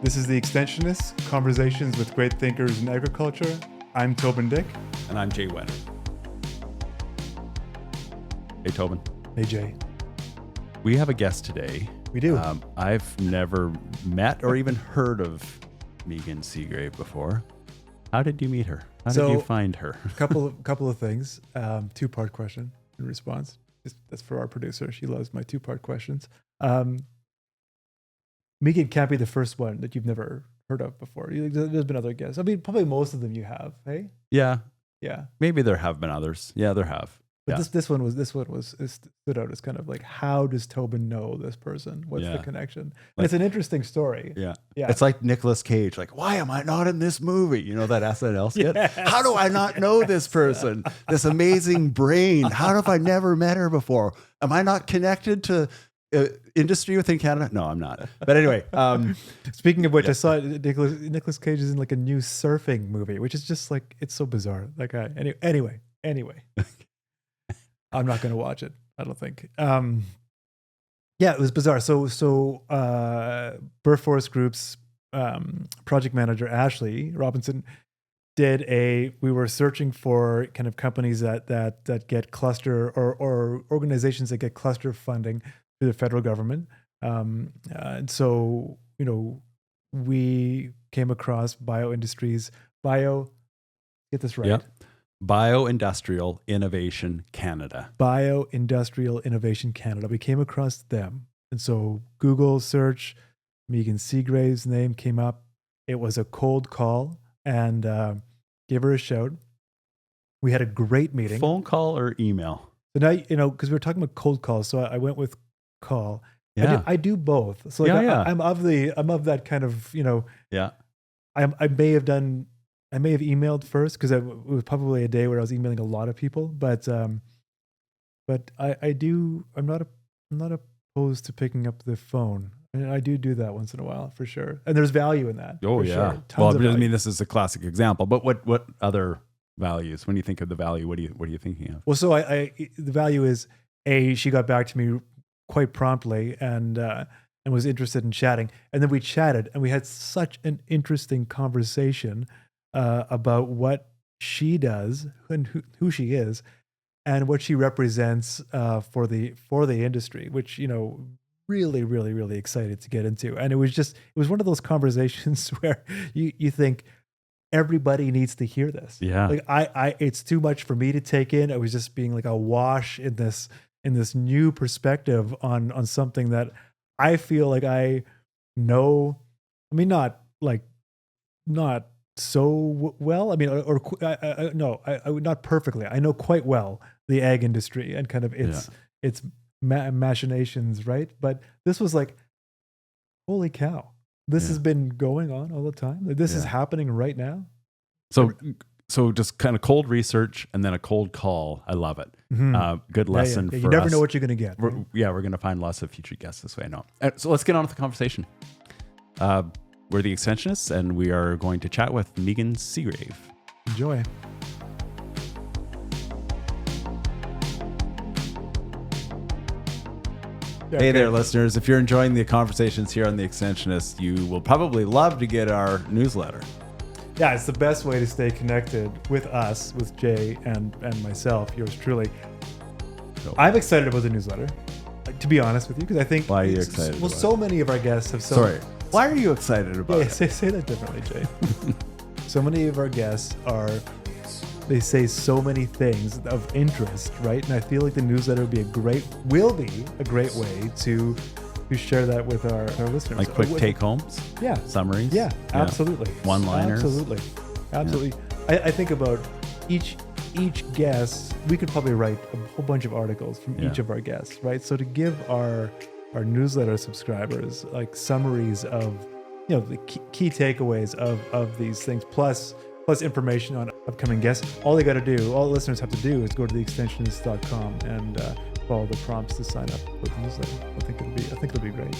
This is the Extensionists, Conversations with Great Thinkers in Agriculture. I'm Toban Dyck. And I'm Jay Whetter. Hey, Toban. Hey, Jay. We have a guest today. We do. I've never met or even heard of Meaghan Seagrave before. How did you meet her? How did you find her? couple of things. Two-part question in response. That's for our producer. She loves my two-part questions. Meaghan can't be the first one that you've never heard of before. There's been other guests. I mean, probably most of them you have. Hey. Yeah. Yeah. Maybe there have been others. Yeah, there have. But yeah. this one stood out as kind of like, how does Toban know this person? What's the connection? And it's an interesting story. Yeah. It's like Nicolas Cage. Like, why am I not in this movie? You know that SNL skit? Yes. How do I not know this person? This amazing brain. How have I never met her before? Am I not connected to industry within Canada? No, I'm not. But anyway. Speaking of which, I saw Nicolas Cage is in like a new surfing movie, which is just like, it's so bizarre. Like, anyway. I'm not going to watch it, I don't think. Yeah, it was bizarre. So Burr Forest Group's project manager, Ashley Robinson, we were searching for kind of companies that get cluster or organizations that get cluster funding through the federal government. And so, we came across get this right. Yep. Bioindustrial Innovation Canada. Bioindustrial Innovation Canada. We came across them. And so Google search, Meaghan Seagrave's name came up. It was a cold call and gave her a shout. We had a great meeting. Phone call or email? So now, because we were talking about cold calls, so I went with call. Yeah. I do both. So I'm of that kind of, Yeah. I may have emailed first because it was probably a day where I was emailing a lot of people, but I'm not opposed to picking up the phone. And I do that once in a while for sure. And there's value in that. Oh, for yeah. Sure. Well, I mean, this is a classic example, but what other values? When you think of the value, what are you thinking of? Well, so the value is she got back to me quite promptly and was interested in chatting. And then we chatted and we had such an interesting conversation about what she does and who she is and what she represents for the industry, which, really, really, really excited to get into. And it was one of those conversations where you think everybody needs to hear this. Yeah. Like it's too much for me to take in. I was just being like awash in this new perspective on something that I feel like I know. I mean, not so well. I mean, not perfectly. I know quite well the ag industry and kind of its machinations, right? But this was like, holy cow! This has been going on all the time. Like, this is happening right now. So just kind of cold research and then a cold call. I love it. Mm-hmm. Good lesson for us. You never know what you're going to get. We're going to find lots of future guests this way. I know. So let's get on with the conversation. We're the Extensionists, and we are going to chat with Meaghan Seagrave. Enjoy. Hey there, listeners. If you're enjoying the conversations here on the Extensionists, you will probably love to get our newsletter. Yeah, it's the best way to stay connected with us, with Jay and myself, yours truly. I'm excited about the newsletter, to be honest with you, because I think... Why are you excited? Well, so many of our guests have... Sorry. Why are you excited about it? Say that differently, Jay. So many of our guests they say so many things of interest, right? And I feel like the newsletter will be a great way to share that with our listeners. Like quick take-homes? Yeah. Summaries? Yeah, absolutely. One-liners? Absolutely. Yeah. I think about each guest, we could probably write a whole bunch of articles from each of our guests, right? So to give our newsletter subscribers like summaries of the key takeaways of these things plus information on upcoming guests, all the listeners have to do is go to theextensionists.com and follow the prompts to sign up for the newsletter. I think it'll be great.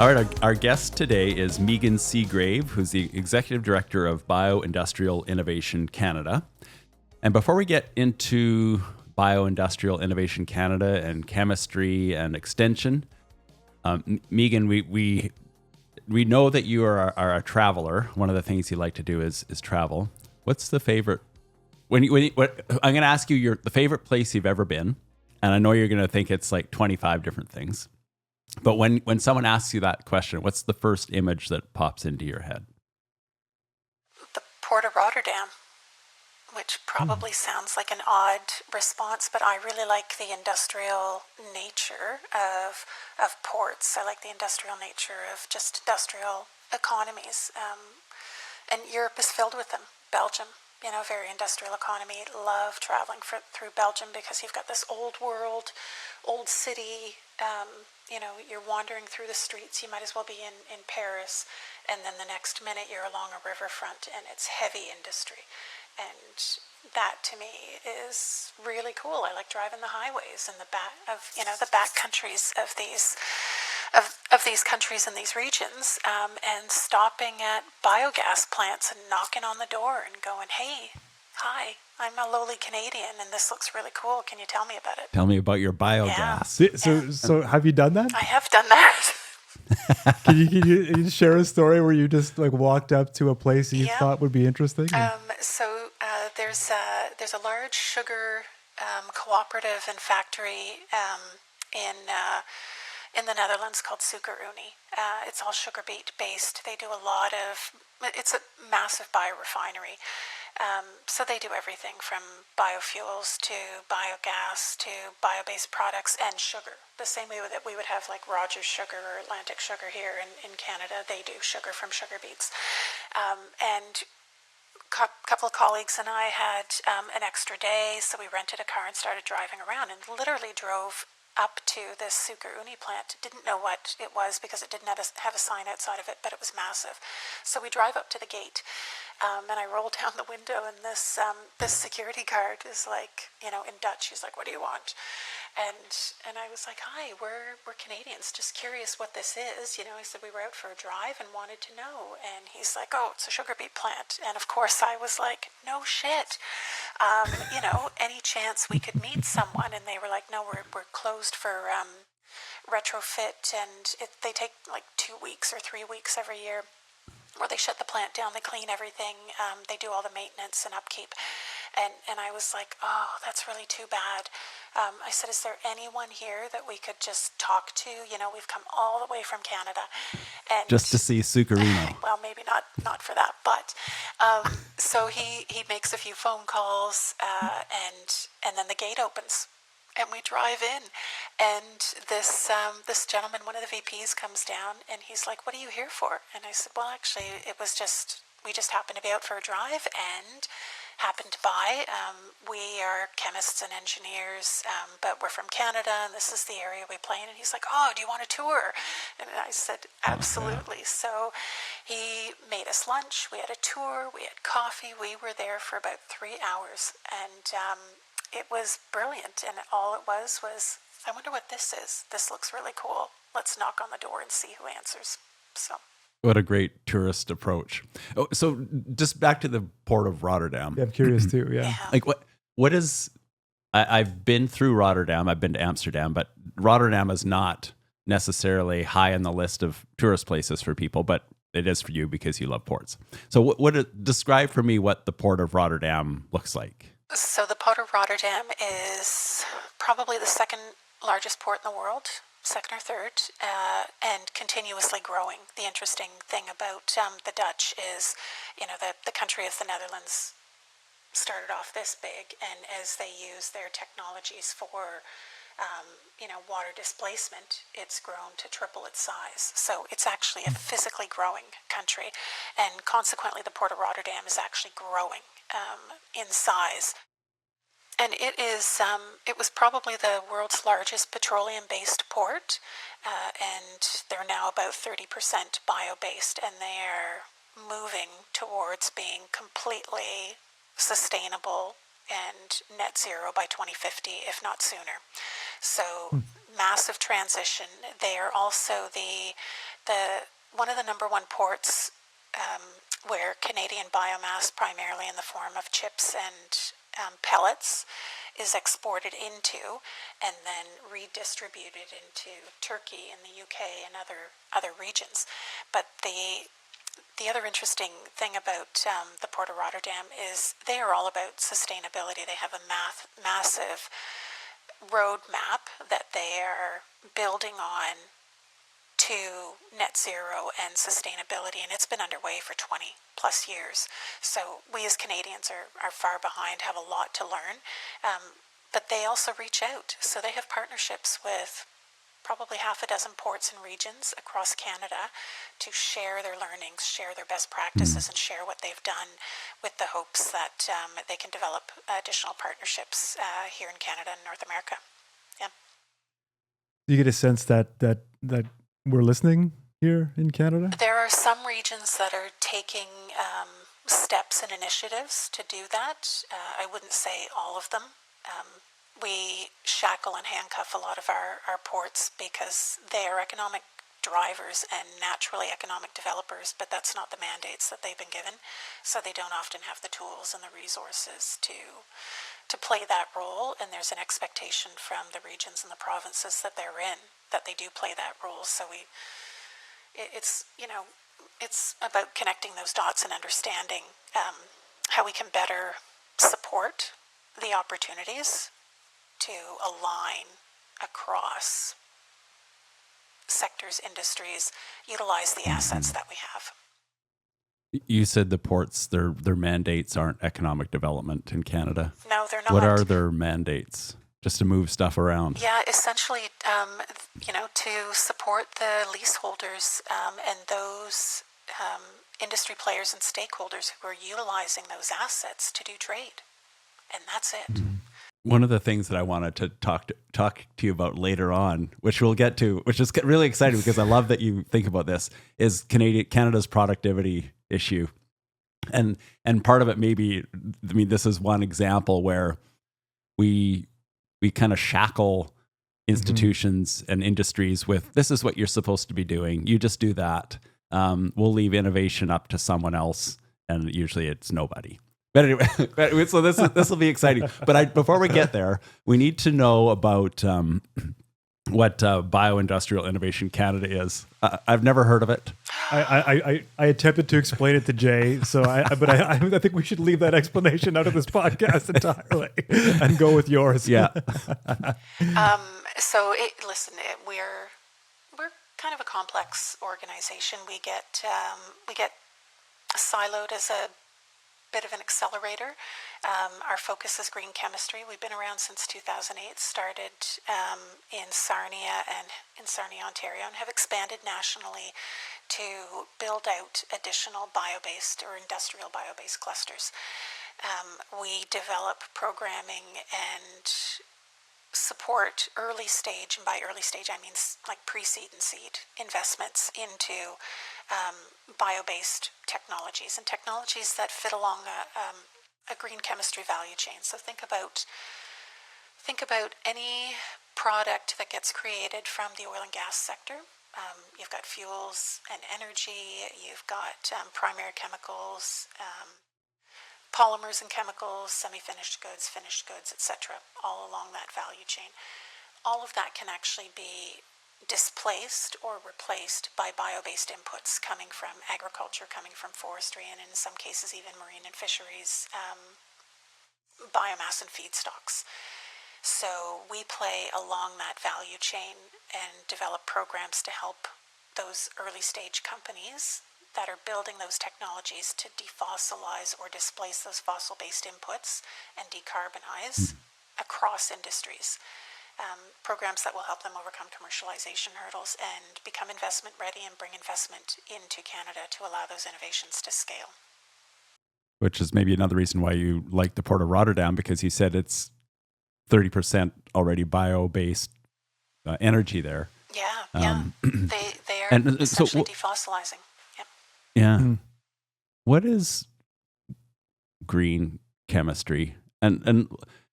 All right, our guest today is Meaghan Seagrave, who's the Executive Director of Bioindustrial Innovation Canada. And before we get into Bioindustrial Innovation Canada and chemistry and extension. Meaghan, we know that you are a traveler. One of the things you like to do is travel. What's the favorite? I'm going to ask you the favorite place you've ever been, and I know you're going to think it's like 25 different things. But when someone asks you that question, what's the first image that pops into your head? The Port of Rotterdam, which probably sounds like an odd response, but I really like the industrial nature of ports. I like the industrial nature of just industrial economies. And Europe is filled with them. Belgium, very industrial economy. Love traveling through Belgium because you've got this old world, old city. You're wandering through the streets. You might as well be in Paris. And then the next minute you're along a riverfront and it's heavy industry. And that to me is really cool. I like driving the highways and the back countries of these countries and these regions, and stopping at biogas plants and knocking on the door and going, "Hey, hi, I'm a lowly Canadian and this looks really cool. Can you tell me about it?" Tell me about your biogas. Yeah. So have you done that? I have done that. Can you share a story where you just like walked up to a place that you thought would be interesting? There's a large sugar cooperative and factory in the Netherlands called Suiker Unie. It's all sugar beet based. They do it's a massive biorefinery. So they do everything from biofuels to biogas to bio-based products and sugar. The same way that we would have like Rogers Sugar or Atlantic Sugar here in Canada, they do sugar from sugar beets. And a couple of colleagues and I had an extra day, so we rented a car and started driving around and literally drove up to this Suiker Unie plant. Didn't know what it was because it didn't have a sign outside of it, but it was massive. So we drive up to the gate, and I roll down the window, and this security guard is like, in Dutch, he's like, "What do you want?" And I was like, "Hi, we're Canadians, just curious what this is." I said we were out for a drive and wanted to know. And he's like, "Oh, it's a sugar beet plant." And of course I was like, "No shit. Any chance we could meet someone?" And they were like, "No, we're closed for retrofit, and they take like 2 weeks or 3 weeks every year where they shut the plant down, they clean everything, they do all the maintenance and upkeep." And I was like, "Oh, that's really too bad." I said, "Is there anyone here that we could just talk to? We've come all the way from Canada." And just to see Suiker Unie. Well, maybe not for that, but so he makes a few phone calls, and then the gate opens. And we drive in, and this gentleman, one of the VPs, comes down, and he's like, "What are you here for?" And I said, "Well, actually, we just happened to be out for a drive and happened to buy. We are chemists and engineers, but we're from Canada, and this is the area we play in." And he's like, "Oh, do you want a tour?" And I said, "Absolutely." So he made us lunch. We had a tour. We had coffee. We were there for about 3 hours, and it was brilliant. And all it was, "I wonder what this is. This looks really cool. Let's knock on the door and see who answers." So. What a great tourist approach. Oh, so just back to the Port of Rotterdam. Yeah, I'm curious too. Yeah. Like what is, I've been through Rotterdam. I've been to Amsterdam, but Rotterdam is not necessarily high on the list of tourist places for people, but it is for you because you love ports. So describe for me what the Port of Rotterdam looks like. So the Port of Rotterdam is probably the second largest port in the world, second or third, and continuously growing. The interesting thing about the Dutch is, the country of the Netherlands started off this big, and as they use their technologies for water displacement, it's grown to triple its size. So it's actually a physically growing country, and consequently the Port of Rotterdam is actually growing in size. And it was probably the world's largest petroleum-based port, and they're now about 30% bio-based, and they're moving towards being completely sustainable and net zero by 2050, if not sooner. So massive transition. They are also the one of the number one ports where Canadian biomass, primarily in the form of chips and pellets, is exported into and then redistributed into Turkey and the UK and other regions. But the other interesting thing about the Port of Rotterdam is they are all about sustainability. They have a massive roadmap that they are building on to net zero and sustainability, and it's been underway for 20 plus years. So we as Canadians are far behind, have a lot to learn, but they also reach out. So they have partnerships with probably half a dozen ports and regions across Canada to share their learnings, share their best practices, and share what they've done, with the hopes that they can develop additional partnerships here in Canada and North America. Yeah. Do you get a sense that we're listening here in Canada? There are some regions that are taking steps and initiatives to do that. I wouldn't say all of them. We shackle and handcuff a lot of our ports because they are economic drivers and naturally economic developers, but that's not the mandates that they've been given. So they don't often have the tools and the resources to play that role, and there's an expectation from the regions and the provinces that they're in that they do play that role. So it's about connecting those dots and understanding how we can better support the opportunities to align across sectors, industries, utilize the assets that we have. You said the ports, their mandates aren't economic development in Canada. No, they're not. What are their mandates? Just to move stuff around? Yeah, essentially, to support the leaseholders and those industry players and stakeholders who are utilizing those assets to do trade. And that's it. One of the things that I wanted to talk to you about later on, which we'll get to, which is really exciting because I love that you think about this, is Canada's productivity issue. And part of it this is one example where we kind of shackle institutions and industries with, this is what you're supposed to be doing. You just do that. We'll leave innovation up to someone else, and usually it's nobody. But anyway, so this will be exciting. But before we get there, we need to know about what Bioindustrial Innovation Canada is. I've never heard of it. I attempted to explain it to Jay, but I think we should leave that explanation out of this podcast entirely and go with yours. Yeah. We're kind of a complex organization. We get siloed as a bit of an accelerator. Our focus is green chemistry. We've been around since 2008, started in Sarnia, Ontario, and have expanded nationally to build out additional bio-based or industrial bio-based clusters. We develop programming and support early stage, and by early stage I mean like pre-seed and seed investments into bio-based technologies and technologies that fit along a green chemistry value chain. So think about any product that gets created from the oil and gas sector. You've got fuels and energy, you've got primary chemicals, polymers and chemicals, semi-finished goods, finished goods, etc., all along that value chain. All of that can actually be displaced or replaced by bio-based inputs coming from agriculture, coming from forestry, and in some cases even marine and fisheries, biomass and feedstocks. So we play along that value chain and develop programs to help those early stage companies that are building those technologies to defossilize or displace those fossil-based inputs and decarbonize across industries. Programs that will help them overcome commercialization hurdles and become investment ready and bring investment into Canada to allow those innovations to scale. Which is maybe another reason why you like the Port of Rotterdam, because you said it's 30% already bio-based energy there. Yeah. They are essentially defossilizing. Yeah. What is green chemistry, and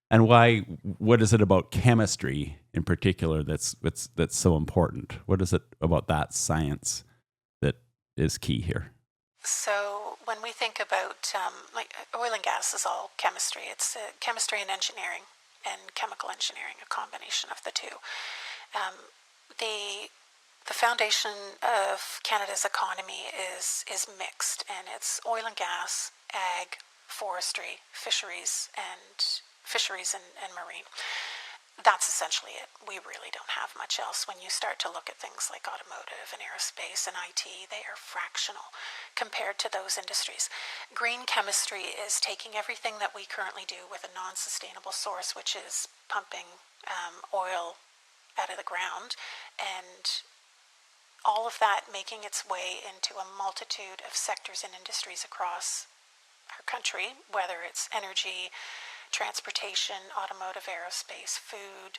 why? What is it about chemistry in particular that's so important? What is it about that science that is key here? So when we think about like oil and gas is all chemistry. It's chemistry and engineering. and chemical engineering, a combination of the two. The foundation of Canada's economy is mixed, and it's oil and gas, ag, forestry, fisheries, and marine. That's essentially it. We really don't have much else. When you start to look at things like automotive and aerospace and IT, they are fractional compared to those industries. Green chemistry is taking everything that we currently do with a non-sustainable source, which is pumping oil out of the ground, and all of that making its way into a multitude of sectors and industries across our country, whether it's energy, transportation, automotive, aerospace, food,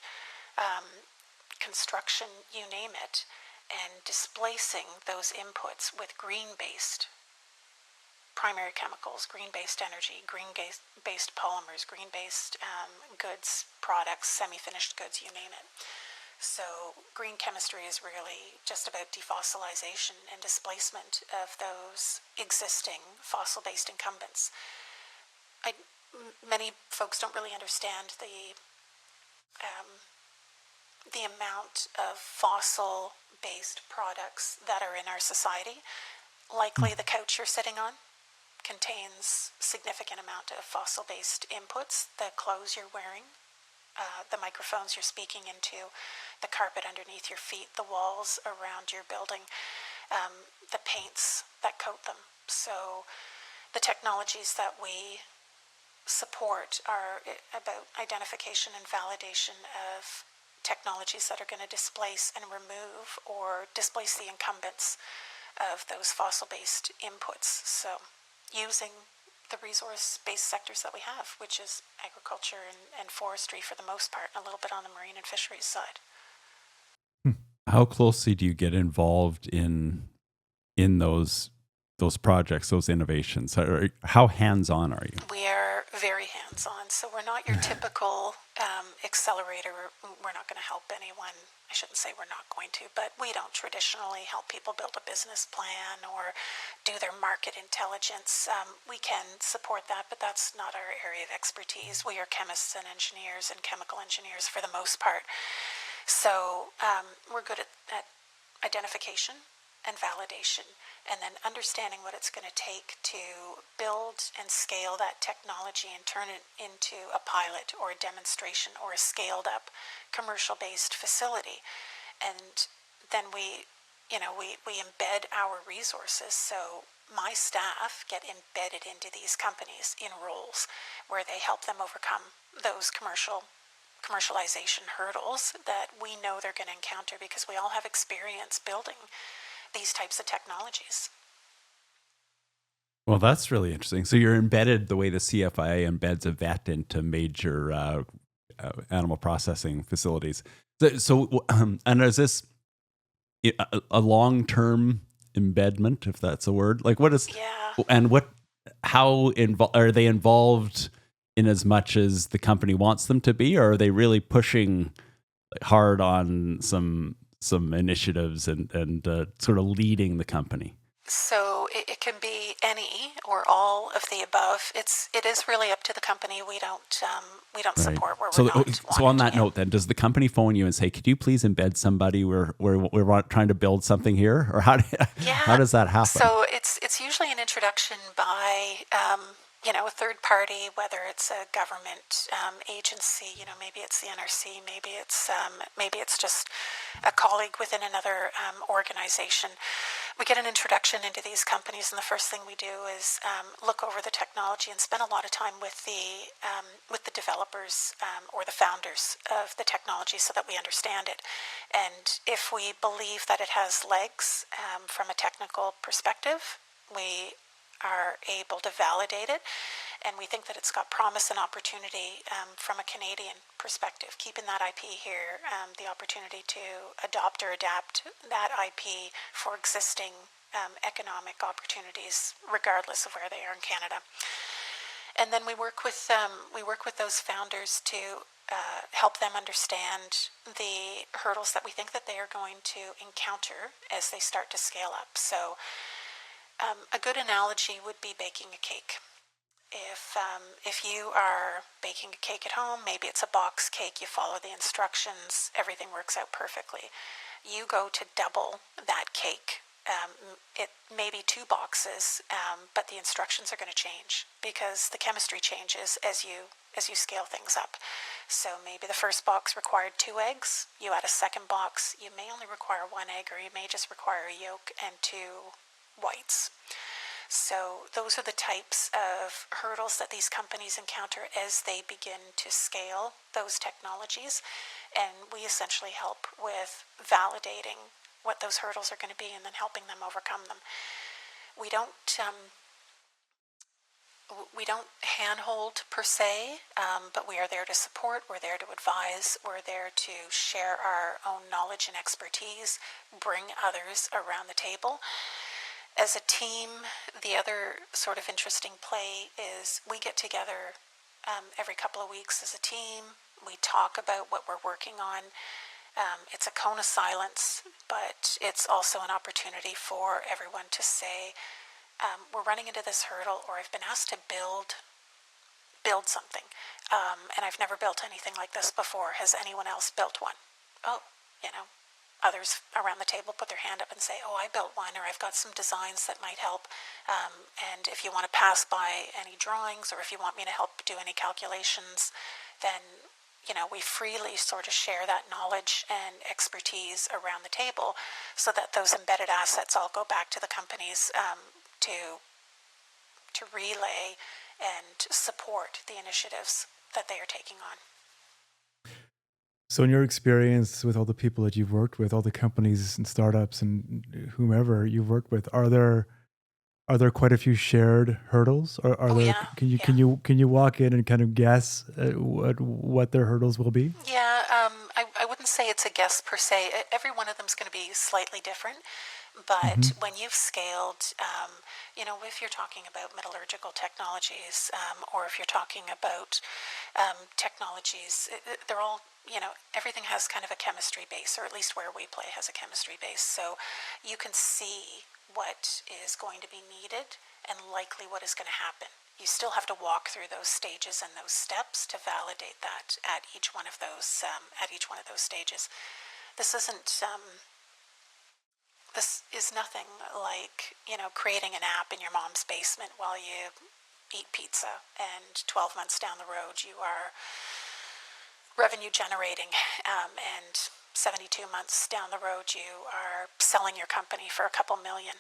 construction, you name it, and displacing those inputs with green-based primary chemicals, green-based energy, green-based polymers, green-based goods, products, semi-finished goods, you name it. So green chemistry is really just about defossilization and displacement of those existing fossil-based incumbents. Many folks don't really understand the amount of fossil-based products that are in our society. Likely the couch you're sitting on contains significant amount of fossil-based inputs, the clothes you're wearing, the microphones you're speaking into, the carpet underneath your feet, the walls around your building, the paints that coat them. So the technologies that we support are about identification and validation of technologies that are going to displace and remove or displace the incumbents of those fossil-based inputs. So using the resource-based sectors that we have, which is agriculture and forestry for the most part, and a little bit on the marine and fisheries side. How closely do you get involved in those projects, those innovations? How hands-on are you? We are very hands-on, so we're not your typical accelerator. We're not going to help anyone. I shouldn't say we're not going to, but we don't traditionally help people build a business plan or do their market intelligence. We can support that, but that's not our area of expertise. We are chemists and engineers and chemical engineers for the most part. So we're good at identification and validation, and then understanding what it's going to take to build and scale that technology and turn it into a pilot or a demonstration or a scaled up commercial-based facility. And then we embed our resources. So my staff get embedded into these companies in roles where they help them overcome those commercialization hurdles that we know they're going to encounter, because we all have experience building these types of technologies. Well, that's really interesting. So you're embedded the way the CFIA embeds a vet into major animal processing facilities. And is this a long-term embedment, if that's a word? Like, what is? Yeah. And how are they involved in as much as the company wants them to be, or are they really pushing hard on some initiatives and sort of leading the company? So it can be any or all of the above. It is really up to the company. We don't support where we're not. So on that note, then, does the company phone you and say, "Could you please embed somebody? We're trying to build something here," or how does that happen? So it's usually an introduction by a third party, whether it's a government agency, maybe it's the NRC, maybe it's just a colleague within another organization. We get an introduction into these companies, and the first thing we do is look over the technology and spend a lot of time with the developers or the founders of the technology, so that we understand it. And if we believe that it has legs from a technical perspective, we are able to validate it, and we think that it's got promise and opportunity from a Canadian perspective, keeping that IP here, the opportunity to adopt or adapt that IP for existing economic opportunities, regardless of where they are in Canada. And then we work with those founders to help them understand the hurdles that we think that they are going to encounter as they start to scale up. So a good analogy would be baking a cake. If you are baking a cake at home, maybe it's a box cake, you follow the instructions, everything works out perfectly. You go to double that cake. It may be 2 boxes, but the instructions are going to change because the chemistry changes as you scale things up. So maybe the first box required 2 eggs. You add a second box, you may only require 1 egg, or you may just require a yolk and 2 whites. So those are the types of hurdles that these companies encounter as they begin to scale those technologies. And we essentially help with validating what those hurdles are going to be and then helping them overcome them. We don't handhold per se, but we are there to support, we're there to advise, we're there to share our own knowledge and expertise, bring others around the table. As a team, the other sort of interesting play is we get together every couple of weeks as a team. We talk about what we're working on. It's a cone of silence, but it's also an opportunity for everyone to say, we're running into this hurdle, or I've been asked to build something, and I've never built anything like this before. Has anyone else built one? Oh, others around the table put their hand up and say, oh, I built one, or I've got some designs that might help. And if you want to pass by any drawings, or if you want me to help do any calculations, then we freely sort of share that knowledge and expertise around the table so that those embedded assets all go back to the companies to relay and support the initiatives that they are taking on. So in your experience with all the people that you've worked with, all the companies and startups and whomever you've worked with, are there quite a few shared hurdles? Or are there? Yeah. Can you walk in and kind of guess what their hurdles will be? Yeah, I wouldn't say it's a guess per se. Every one of them is going to be slightly different. But when you've scaled, if you're talking about metallurgical technologies, or if you're talking about technologies, they're all, everything has kind of a chemistry base, or at least where we play has a chemistry base. So you can see what is going to be needed and likely what is going to happen. You still have to walk through those stages and those steps to validate that at each one of those stages. This is nothing like, creating an app in your mom's basement while you eat pizza, and 12 months down the road you are revenue generating, and 72 months down the road you are selling your company for a couple million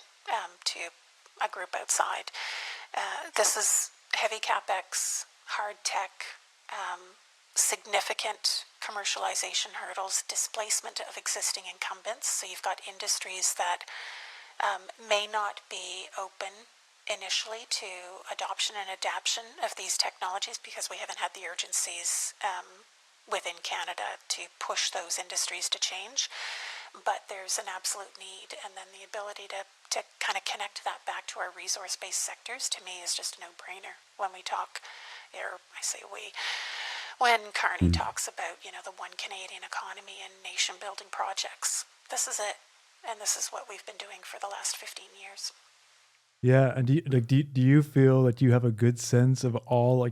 to a group outside. This is heavy capex, hard tech, significant commercialization hurdles, displacement of existing incumbents. So you've got industries that may not be open initially to adoption and adaption of these technologies because we haven't had the urgencies within Canada to push those industries to change. But there's an absolute need, and then the ability to kind of connect that back to our resource-based sectors, to me, is just a no-brainer when we talk, or I say we, when Carney talks about, the one Canadian economy and nation-building projects. This is it, and this is what we've been doing for the last 15 years. Yeah, and do you feel that you have a good sense of all,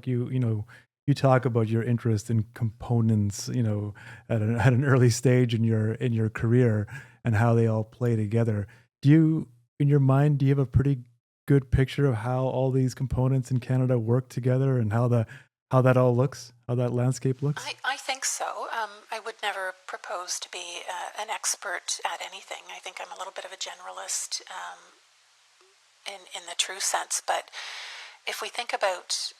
you talk about your interest in components, at an early stage in your career and how they all play together. In your mind, do you have a pretty good picture of how all these components in Canada work together and how that all looks, how that landscape looks? I think so. I would never propose to be an expert at anything. I think I'm a little bit of a generalist in the true sense. But if we think about,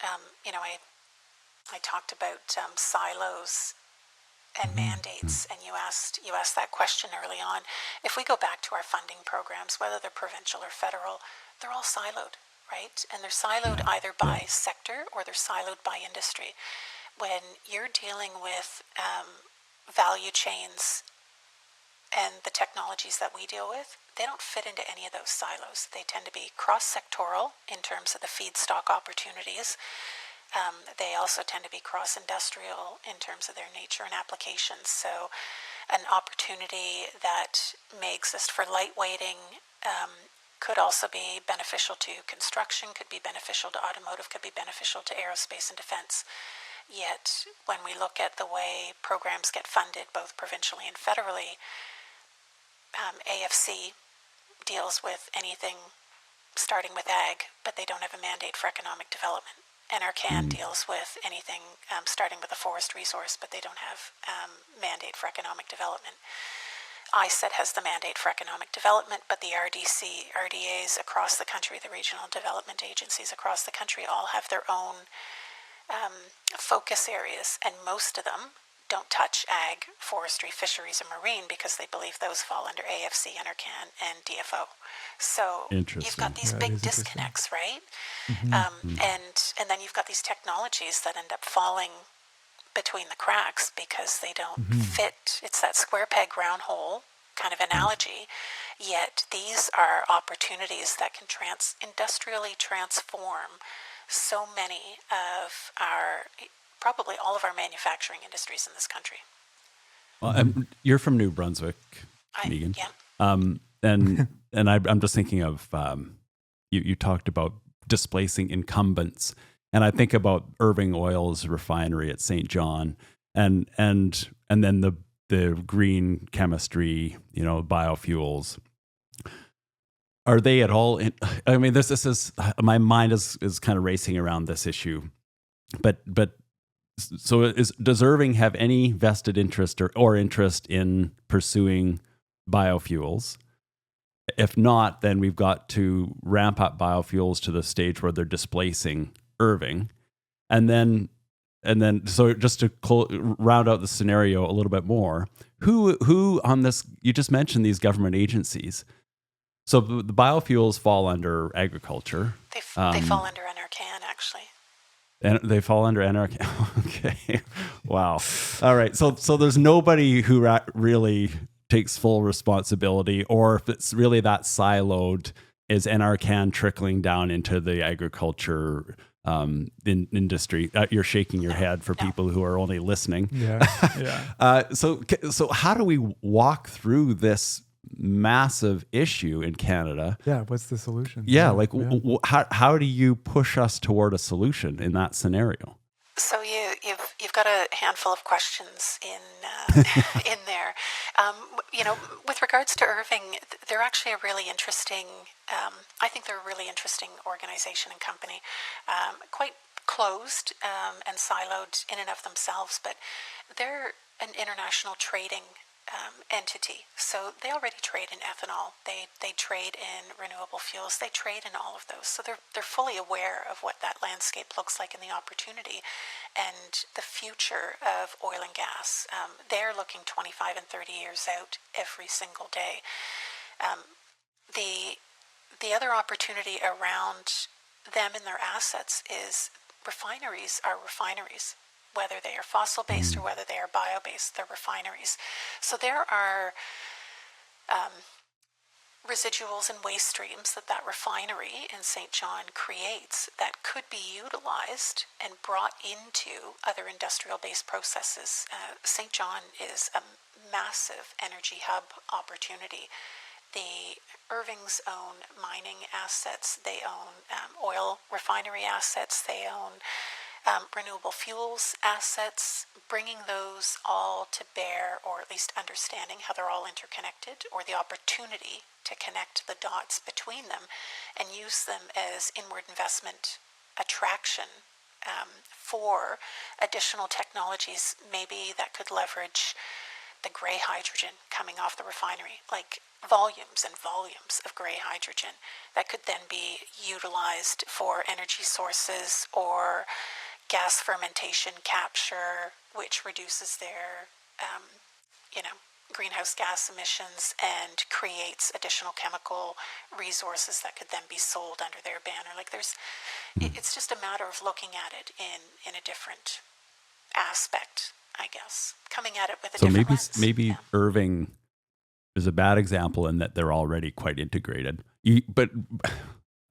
I talked about silos and mandates, and you asked that question early on. If we go back to our funding programs, whether they're provincial or federal, they're all siloed, right? And they're siloed either by sector or they're siloed by industry. When you're dealing with value chains and the technologies that we deal with, they don't fit into any of those silos. They tend to be cross-sectoral in terms of the feedstock opportunities. They also tend to be cross-industrial in terms of their nature and applications. So an opportunity that may exist for lightweighting could also be beneficial to construction, could be beneficial to automotive, could be beneficial to aerospace and defense. Yet, when we look at the way programs get funded, both provincially and federally, AFC deals with anything starting with ag, but they don't have a mandate for economic development. NRCan deals with anything starting with a forest resource, but they don't have mandate for economic development. ISET has the mandate for economic development, but the RDC, RDAs across the country, the regional development agencies across the country, all have their own focus areas, and most of them don't touch ag, forestry, fisheries, and marine because they believe those fall under AFC, NRCan, and DFO. So you've got these big disconnects, right? And then you've got these technologies that end up falling between the cracks because they don't fit. It's that square peg round hole kind of analogy. Yet these are opportunities that can industrially transform so many of probably all of our manufacturing industries in this country. Well, you're from New Brunswick, Meaghan. Yeah. And I'm just thinking of you talked about displacing incumbents, and I think about Irving Oil's refinery at St. John, and then the green chemistry, biofuels. Are they at all? I mean, this is my mind is kind of racing around this issue, but. So does Irving have any vested interest or interest in pursuing biofuels? If not, then we've got to ramp up biofuels to the stage where they're displacing Irving. And then so just to round out the scenario a little bit more, who on this, you just mentioned these government agencies. So the biofuels fall under agriculture. They fall under NRCan, actually. And they fall under NRK. Okay. Wow. All right. So there's nobody who really takes full responsibility, or if it's really that siloed, is NRCan trickling down into the agriculture industry? You're shaking your head for people who are only listening. Yeah. So how do we walk through this massive issue in Canada? Yeah, what's the solution? How do you push us toward a solution in that scenario? So you've got a handful of questions in in there. With regards to Irving, they're actually a really interesting. I think they're a really interesting organization and company, quite closed and siloed in and of themselves, but they're an international trading entity. So they already trade in ethanol. They trade in renewable fuels. They trade in all of those. So they're fully aware of what that landscape looks like and the opportunity and the future of oil and gas. They're looking 25 and 30 years out every single day. The other opportunity around them and their assets is refineries are refineries. Whether they are fossil-based or whether they are bio-based, they're refineries. So there are residuals and waste streams that refinery in St. John creates that could be utilized and brought into other industrial-based processes. St. John is a massive energy hub opportunity. The Irving's own mining assets, they own oil refinery assets, they own renewable fuels assets, bringing those all to bear, or at least understanding how they're all interconnected, or the opportunity to connect the dots between them and use them as inward investment attraction for additional technologies maybe that could leverage the gray hydrogen coming off the refinery, like volumes and volumes of gray hydrogen that could then be utilized for energy sources or gas fermentation capture, which reduces their, greenhouse gas emissions and creates additional chemical resources that could then be sold under their banner. It's just a matter of looking at it in a different aspect, I guess, coming at it with a different lens. So maybe Irving is a bad example in that they're already quite integrated. But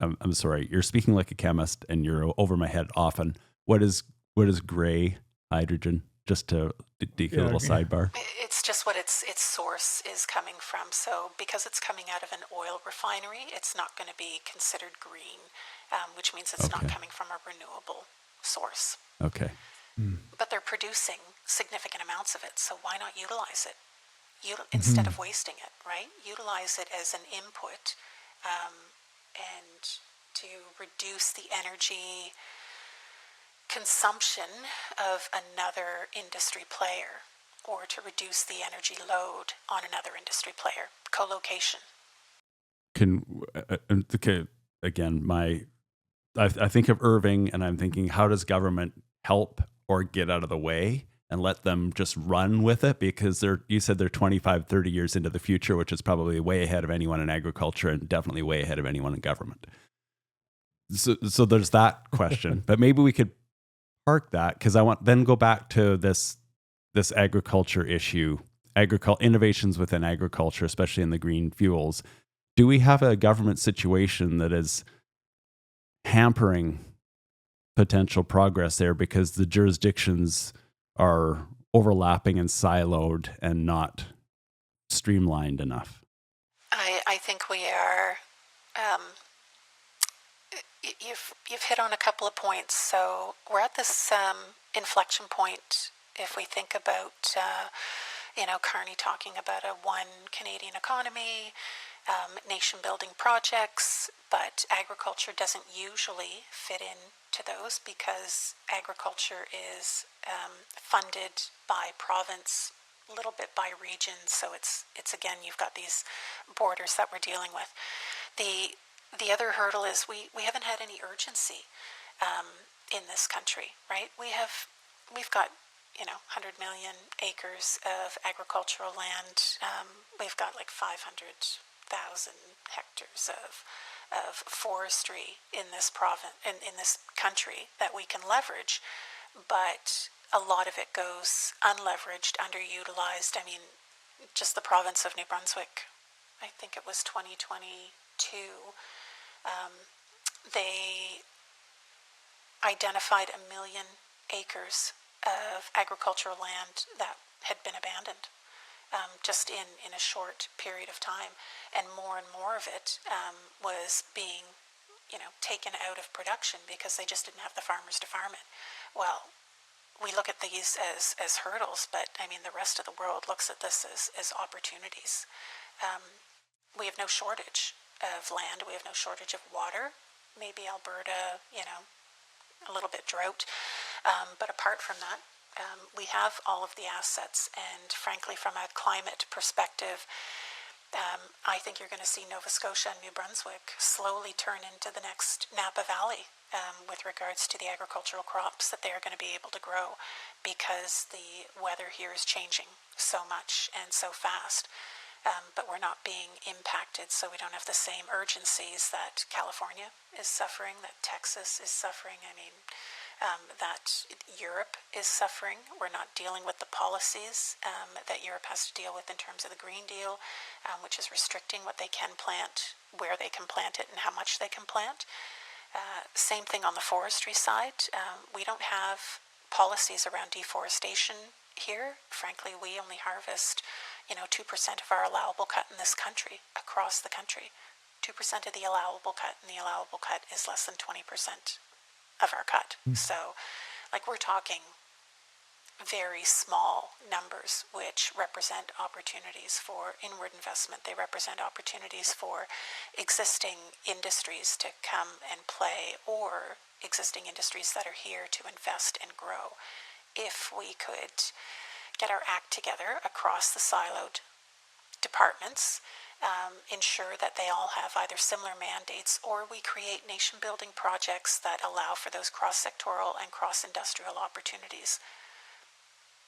I'm sorry, you're speaking like a chemist and you're over my head often. What is gray hydrogen? Just to do a little sidebar. It's just plus what its source is coming from. So because it's coming out of an oil refinery, it's not going to be considered green, which means it's not Okay. coming from a renewable source. Okay. But they're producing significant amounts of it, so why not utilize it? Instead of wasting it, right? Utilize it as an input, and to reduce the energy consumption of another industry player, or to reduce the energy load on another industry player. Co-location. Okay, again, I think of Irving, and I'm thinking, how does government help or get out of the way and let them just run with it? Because you said they're 25, 30 years into the future, which is probably way ahead of anyone in agriculture and definitely way ahead of anyone in government. So there's that question. But maybe we could park that, because I want then go back to this agriculture issue, innovations within agriculture, especially in the green fuels. Do we have a government situation that is hampering potential progress there because the jurisdictions are overlapping and siloed and not streamlined enough? I think we are. You've hit on a couple of points. So we're at this inflection point. If we think about, Carney talking about a one Canadian economy, nation-building projects, but agriculture doesn't usually fit in to those because agriculture is funded by province, a little bit by region. So it's again, you've got these borders that we're dealing with. The other hurdle is we haven't had any urgency in this country, right? We've got 100 million acres of agricultural land. We've got like 500,000 hectares of forestry in this province, in this country, that we can leverage, but a lot of it goes unleveraged, underutilized. I mean, just the province of New Brunswick, I think it was 2022, they identified 1 million acres of agricultural land that had been abandoned, just in a short period of time, and more of it was being taken out of production because they just didn't have the farmers to farm it. Well, we look at these as hurdles, but I mean the rest of the world looks at this as opportunities. We have no shortage of land. We have no shortage of water. Maybe Alberta, a little bit drought. But apart from that, we have all of the assets. And frankly, from a climate perspective, I think you're going to see Nova Scotia and New Brunswick slowly turn into the next Napa Valley with regards to the agricultural crops that they're going to be able to grow, because the weather here is changing so much and so fast. But we're not being impacted, so we don't have the same urgencies that California is suffering, that Texas is suffering. I mean, that Europe is suffering. We're not dealing with the policies that Europe has to deal with in terms of the Green Deal, which is restricting what they can plant, where they can plant it, and how much they can plant. Same thing on the forestry side. We don't have policies around deforestation here. Frankly, we only harvest 2% of our allowable cut in this country, across the country. 2% of the allowable cut, and the allowable cut is less than 20% of our cut. So, we're talking very small numbers, which represent opportunities for inward investment. They represent opportunities for existing industries to come and play, or existing industries that are here to invest and grow. If we could get our act together across the siloed departments, ensure that they all have either similar mandates, or we create nation-building projects that allow for those cross-sectoral and cross-industrial opportunities.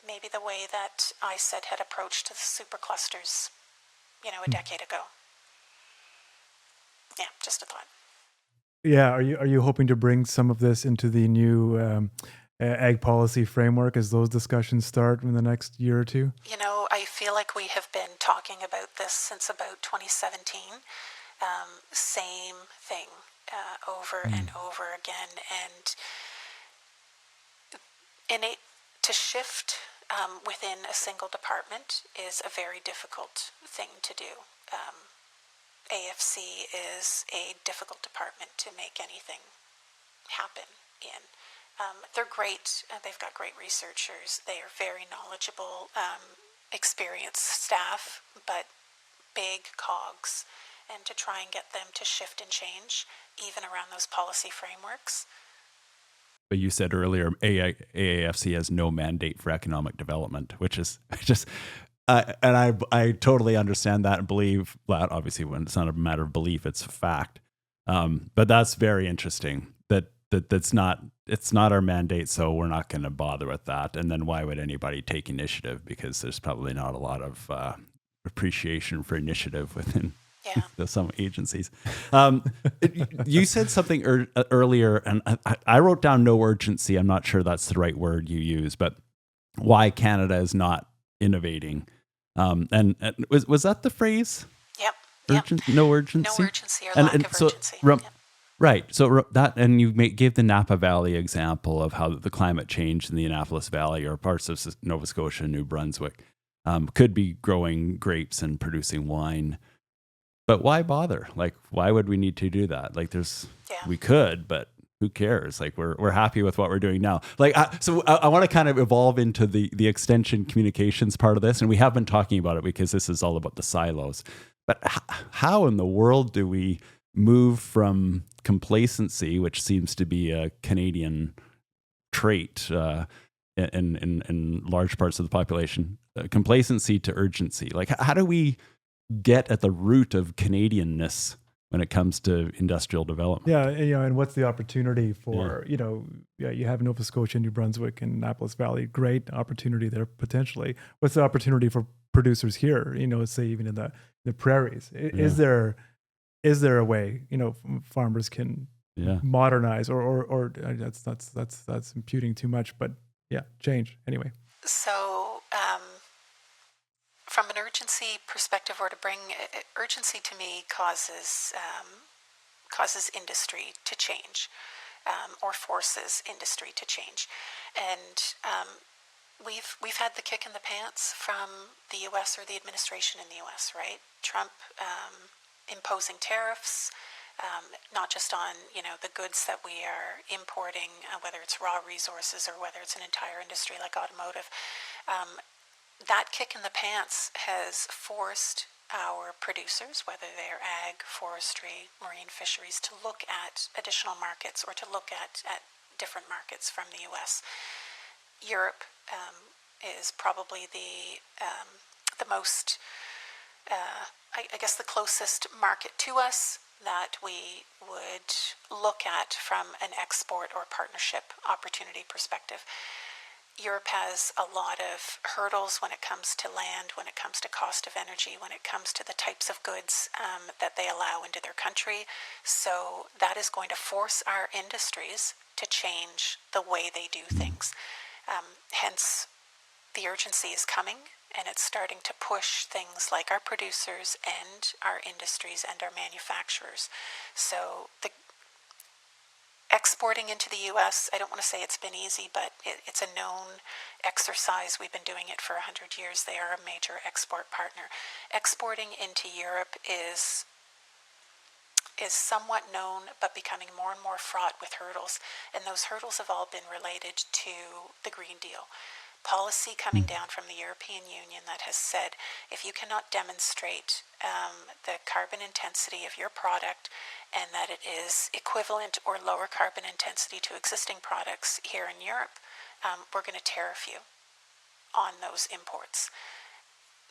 Maybe the way that ISED had approached the superclusters, a decade ago. Yeah, just a thought. Yeah, are you hoping to bring some of this into the new ag policy framework as those discussions start in the next year or two? I feel like we have been talking about this since about 2017. Same thing over and over again. And to shift within a single department is a very difficult thing to do. AFC is a difficult department to make anything happen in. They're great. They've got great researchers. They are very knowledgeable, experienced staff, but big cogs. And to try and get them to shift and change, even around those policy frameworks. But you said earlier, AAFC has no mandate for economic development, which is just, and I totally understand that and believe that. Obviously, when it's not a matter of belief, it's a fact. But that's very interesting. It's not our mandate, so we're not going to bother with that. And then why would anybody take initiative? Because there's probably not a lot of appreciation for initiative within some agencies. You said something earlier, and I wrote down no urgency. I'm not sure that's the right word you use, but why Canada is not innovating. And was that the phrase? Yep. No urgency? No urgency or lack of urgency. Right. So that, and you gave the Napa Valley example of how the climate change in the Annapolis Valley or parts of Nova Scotia, New Brunswick, could be growing grapes and producing wine. But why bother? Like, why would we need to do that? Like, we could, but who cares? Like, we're happy with what we're doing now. Like, so I want to kind of evolve into the extension communications part of this, and we have been talking about it because this is all about the silos. But how in the world do we move from complacency, which seems to be a Canadian trait in large parts of the population, complacency to urgency? Like, how do we get at the root of Canadianness when it comes to industrial development? Yeah, and what's the opportunity for, you have Nova Scotia, New Brunswick, and Annapolis Valley, great opportunity there potentially. What's the opportunity for producers here, say even in the prairies? Is there a way, farmers can modernize or that's imputing too much, but change anyway. So, from an urgency perspective, or to bring urgency to me causes industry to change, or forces industry to change, and we've had the kick in the pants from the U.S. or the administration in the U.S. Right? Trump imposing tariffs, not just on the goods that we are importing, whether it's raw resources or whether it's an entire industry like automotive. That kick in the pants has forced our producers, whether they're ag, forestry, marine fisheries, to look at additional markets or to look at different markets from the U.S. Europe is probably the most, I guess, the closest market to us that we would look at from an export or partnership opportunity perspective. Europe has a lot of hurdles when it comes to land, when it comes to cost of energy, when it comes to the types of goods that they allow into their country. So that is going to force our industries to change the way they do things. Hence, the urgency is coming, and it's starting to push things like our producers and our industries and our manufacturers. So the exporting into the U.S., I don't want to say it's been easy, but it's a known exercise. We've been doing it for 100 years. They are a major export partner. Exporting into Europe is somewhat known, but becoming more and more fraught with hurdles. And those hurdles have all been related to the Green Deal. Policy coming down from the European Union that has said if you cannot demonstrate the carbon intensity of your product and that it is equivalent or lower carbon intensity to existing products here in Europe, we're going to tariff you on those imports.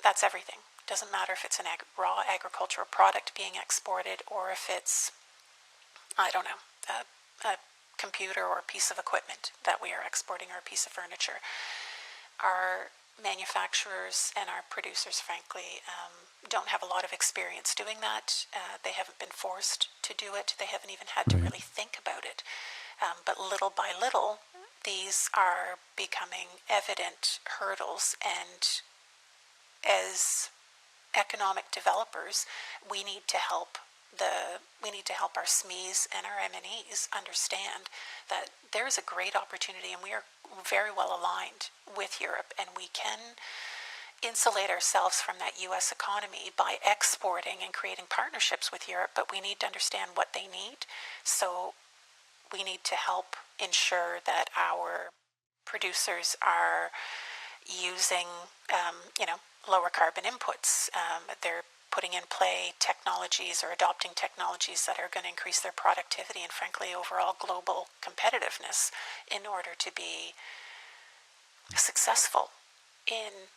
That's everything. Doesn't matter if it's an raw agricultural product being exported or if it's, I don't know, a computer or a piece of equipment that we are exporting or a piece of furniture. Our manufacturers and our producers, frankly, don't have a lot of experience doing that. They haven't been forced to do it. They haven't even had to really think about it. But little by little, these are becoming evident hurdles. And as economic developers, we need to help our SMEs and our M&Es understand that there is a great opportunity, and we are very well aligned with Europe, and we can insulate ourselves from that U.S. economy by exporting and creating partnerships with Europe, but we need to understand what they need. So we need to help ensure that our producers are using, lower carbon inputs. They're putting in play technologies or adopting technologies that are going to increase their productivity and, frankly, overall global competitiveness in order to be successful in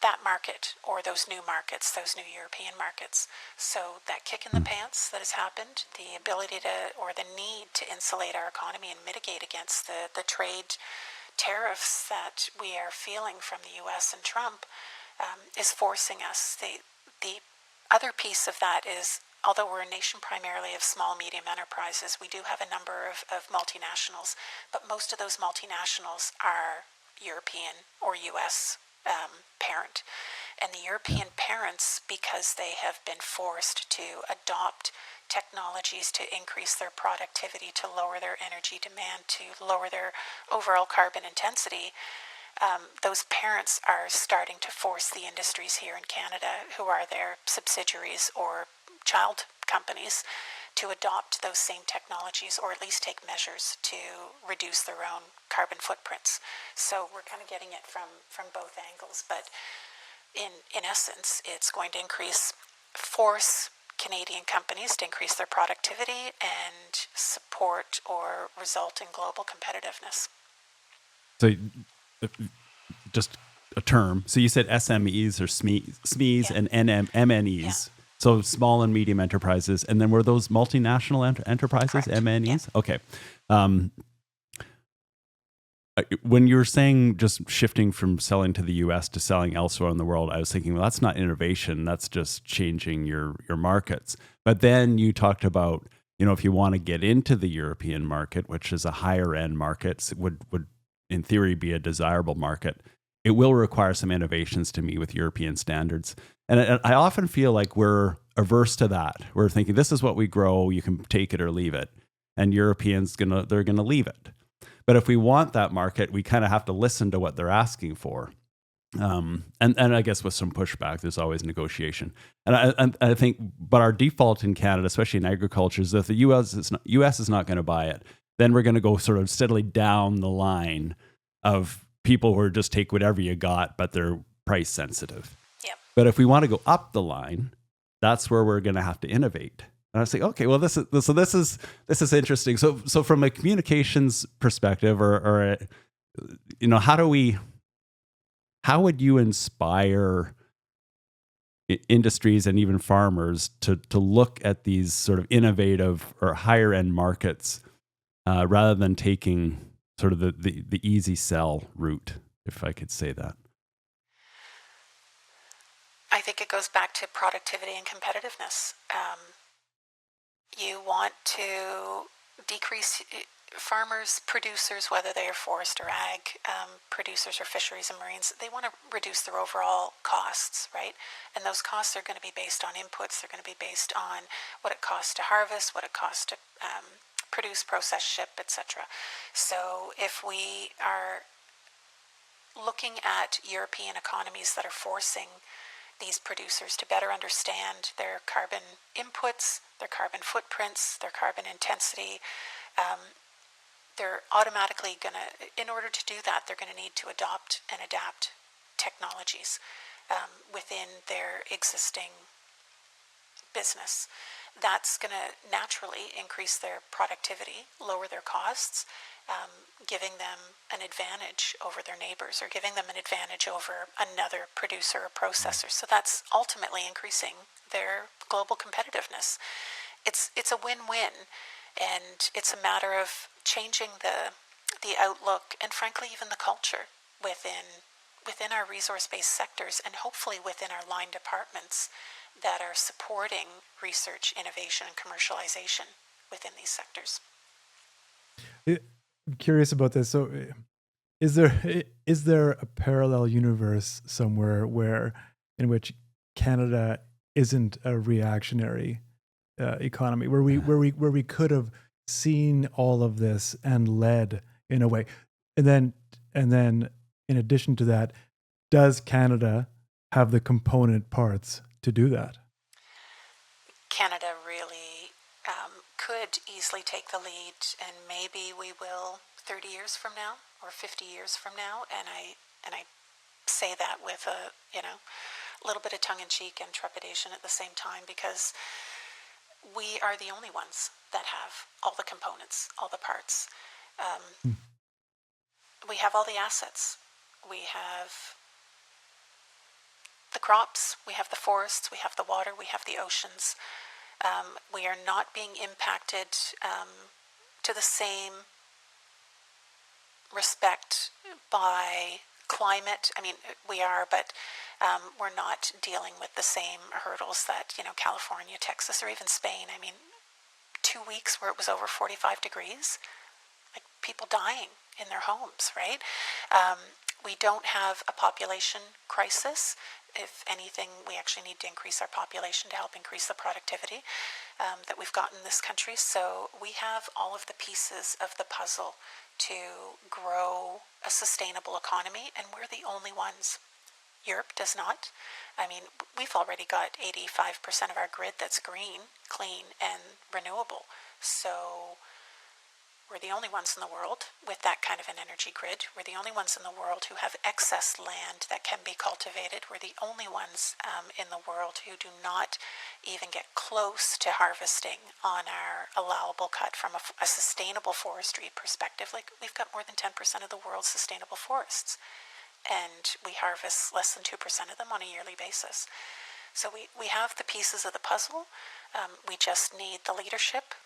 that market or those new markets, those new European markets. So that kick in the pants that has happened, the ability to, or the need to insulate our economy and mitigate against the trade tariffs that we are feeling from the U.S. and Trump is forcing us. The other piece of that is, although we're a nation primarily of small, medium enterprises, we do have a number of multinationals, but most of those multinationals are European or U.S. Parent. And the European parents, because they have been forced to adopt technologies to increase their productivity, to lower their energy demand, to lower their overall carbon intensity, those parents are starting to force the industries here in Canada, who are their subsidiaries or child companies, to adopt those same technologies, or at least take measures to reduce their own carbon footprints. So we're kind of getting it from both angles, but in essence, it's going to force Canadian companies to increase their productivity and support or result in global competitiveness. So just a term. So you said SMEs or SMEs and MNEs. Yeah. So small and medium enterprises. And then were those multinational enterprises, Correct. MNEs? Yeah. Okay. When you were saying just shifting from selling to the US to selling elsewhere in the world, I was thinking, well, that's not innovation. That's just changing your markets. But then you talked about, if you want to get into the European market, which is a higher end market, would in theory be a desirable market, it will require some innovations to meet with European standards. And I often feel like we're averse to that. We're thinking, this is what we grow, you can take it or leave it. And Europeans, they're going to leave it. But if we want that market, we kind of have to listen to what they're asking for. And I guess with some pushback, there's always negotiation. And I think, but our default in Canada, especially in agriculture, is that the US is not going to buy it. Then we're going to go sort of steadily down the line of people who just take whatever you got, but they're price sensitive. Yep. But if we want to go up the line, that's where we're going to have to innovate. And I say, okay, well, this is interesting. So from a communications perspective, or how would you inspire industries and even farmers to look at these sort of innovative or higher end markets rather than taking sort of the easy sell route, if I could say that? I think it goes back to productivity and competitiveness. You want to decrease farmers, producers, whether they are forest or ag, producers or fisheries and marines, they want to reduce their overall costs, right? And those costs are going to be based on inputs. They're going to be based on what it costs to harvest, what it costs to produce, process, ship, etc. So if we are looking at European economies that are forcing these producers to better understand their carbon inputs, their carbon footprints, their carbon intensity, they're automatically going to, in order to do that, they're going to need to adopt and adapt technologies within their existing business. That's going to naturally increase their productivity, lower their costs, giving them an advantage over their neighbors, or giving them an advantage over another producer or processor. So that's ultimately increasing their global competitiveness. It's a win-win, and it's a matter of changing the outlook and, frankly, even the culture within our resource-based sectors, and hopefully within our line departments that are supporting research, innovation, and commercialization within these sectors. I'm curious about this. So is there a parallel universe somewhere in which Canada isn't a reactionary economy, where we could have seen all of this and led in a way? And then And then in addition to that, does Canada have the component parts to do that? Canada really could easily take the lead, and maybe we will 30 years from now or 50 years from now. And I say that with a little bit of tongue-in-cheek and trepidation at the same time, because we are the only ones that have all the components, all the parts. We have all the assets. We have the crops, we have the forests, we have the water, we have the oceans. We are not being impacted to the same respect by climate. I mean, we are, but we're not dealing with the same hurdles that, California, Texas, or even Spain. I mean, 2 weeks where it was over 45 degrees, like people dying in their homes, right? We don't have a population crisis. If anything, we actually need to increase our population to help increase the productivity that we've got in this country. So we have all of the pieces of the puzzle to grow a sustainable economy, and we're the only ones. Europe does not. I mean, we've already got 85% of our grid that's green, clean, and renewable. So we're the only ones in the world with that kind of an energy grid. We're the only ones in the world who have excess land that can be cultivated. We're the only ones in the world who do not even get close to harvesting on our allowable cut from a sustainable forestry perspective. Like, we've got more than 10% of the world's sustainable forests, and we harvest less than 2% of them on a yearly basis. So we have the pieces of the puzzle. We just need the leadership.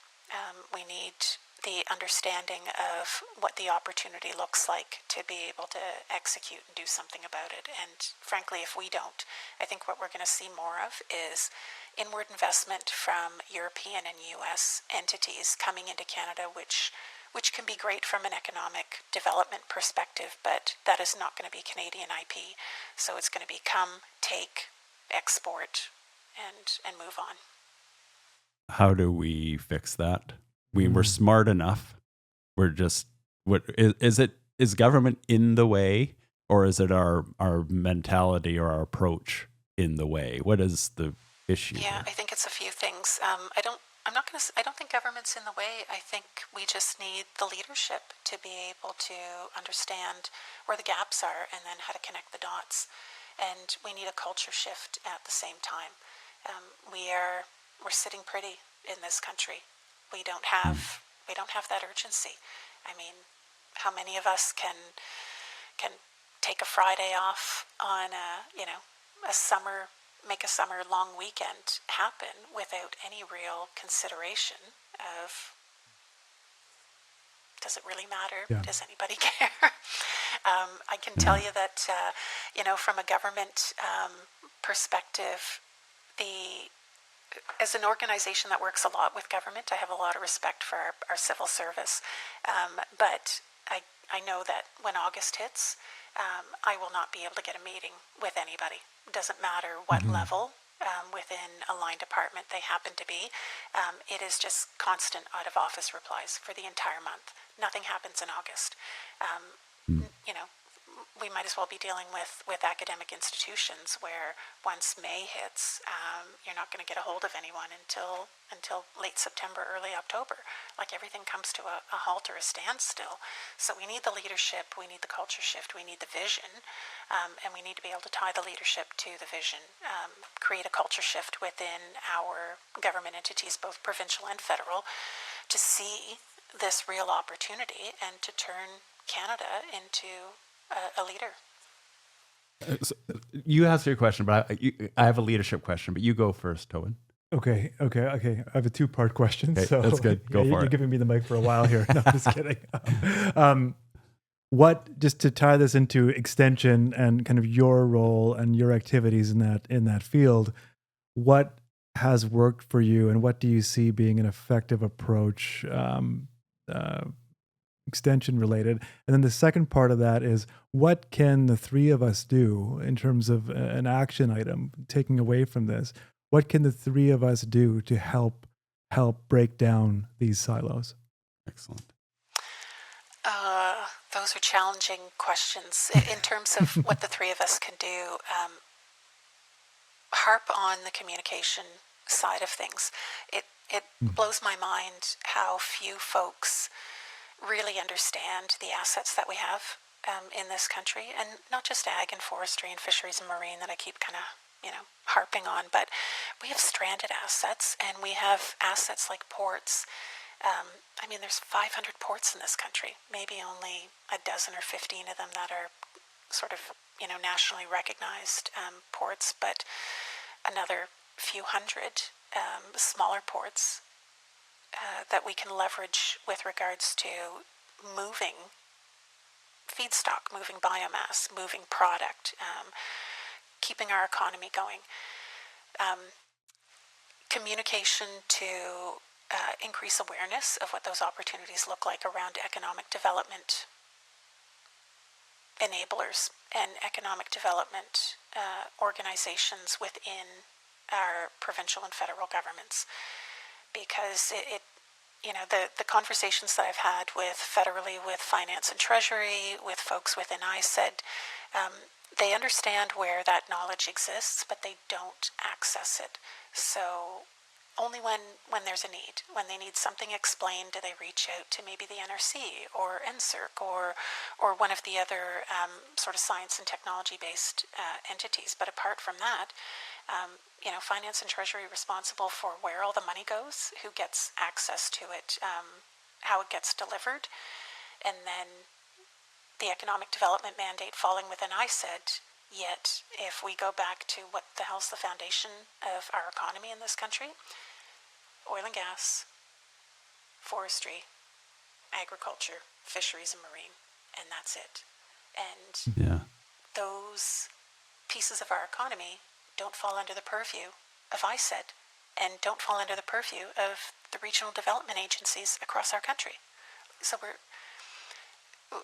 We need the understanding of what the opportunity looks like to be able to execute and do something about it. And frankly, if we don't, I think what we're going to see more of is inward investment from European and US entities coming into Canada, which can be great from an economic development perspective, but that is not going to be Canadian IP. So it's going to be come, take, export, and move on. How do we fix that? We're smart enough. We're just, is government in the way, or is it our mentality or our approach in the way? What is the issue? Yeah, here? I think it's a few things. I don't think government's in the way. I think we just need the leadership to be able to understand where the gaps are and then how to connect the dots. And we need a culture shift at the same time. We're sitting pretty in this country. We don't have that urgency. I mean, how many of us can take a Friday off on a summer, make a summer long weekend happen without any real consideration of, does it really matter? Yeah. Does anybody care? I can tell you that, from a government perspective, as an organization that works a lot with government, I have a lot of respect for our civil service. But I know that when August hits, I will not be able to get a meeting with anybody. It doesn't matter what level within a line department they happen to be. It is just constant out of office replies for the entire month. Nothing happens in August. We might as well be dealing with academic institutions where once May hits, you're not going to get a hold of anyone until late September, early October. Like, everything comes to a halt or a standstill. So we need the leadership, we need the culture shift, we need the vision, and we need to be able to tie the leadership to the vision, create a culture shift within our government entities, both provincial and federal, to see this real opportunity and to turn Canada into a leader. So you asked your question, but I have a leadership question, but you go first, Toban. Okay. I have a two-part question. Okay, So that's good. Go for you're it. giving me the mic for a while here. No, I'm just kidding. Just to tie this into extension and kind of your role and your activities in that field, what has worked for you, and what do you see being an effective approach, extension related? And then the second part of that is, what can the three of us do in terms of an action item taking away from this? What can the three of us do to help break down these silos? Excellent. Those are challenging questions in terms of what the three of us can do. Harp on the communication side of things. It blows my mind how few folks really understand the assets that we have in this country, and not just ag and forestry and fisheries and marine that I keep kind of harping on, but we have stranded assets, and we have assets like ports. I mean, there's 500 ports in this country, maybe only a dozen or 15 of them that are sort of nationally recognized ports, but another few hundred smaller ports that we can leverage with regards to moving feedstock, moving biomass, moving product, keeping our economy going. Communication to increase awareness of what those opportunities look like around economic development enablers and economic development organizations within our provincial and federal governments, because the conversations that I've had with federally, with finance and treasury, with folks within ISED, they understand where that knowledge exists, but they don't access it. So only when there's a need, when they need something explained, do they reach out to maybe the NRC or NSERC or one of the other sort of science and technology-based entities. But apart from that, finance and treasury responsible for where all the money goes, who gets access to it, how it gets delivered, and then the economic development mandate falling within ISED. Yet, if we go back to what the hell's the foundation of our economy in this country, oil and gas, forestry, agriculture, fisheries and marine, and that's it. And those pieces of our economy don't fall under the purview of ISED and don't fall under the purview of the regional development agencies across our country. So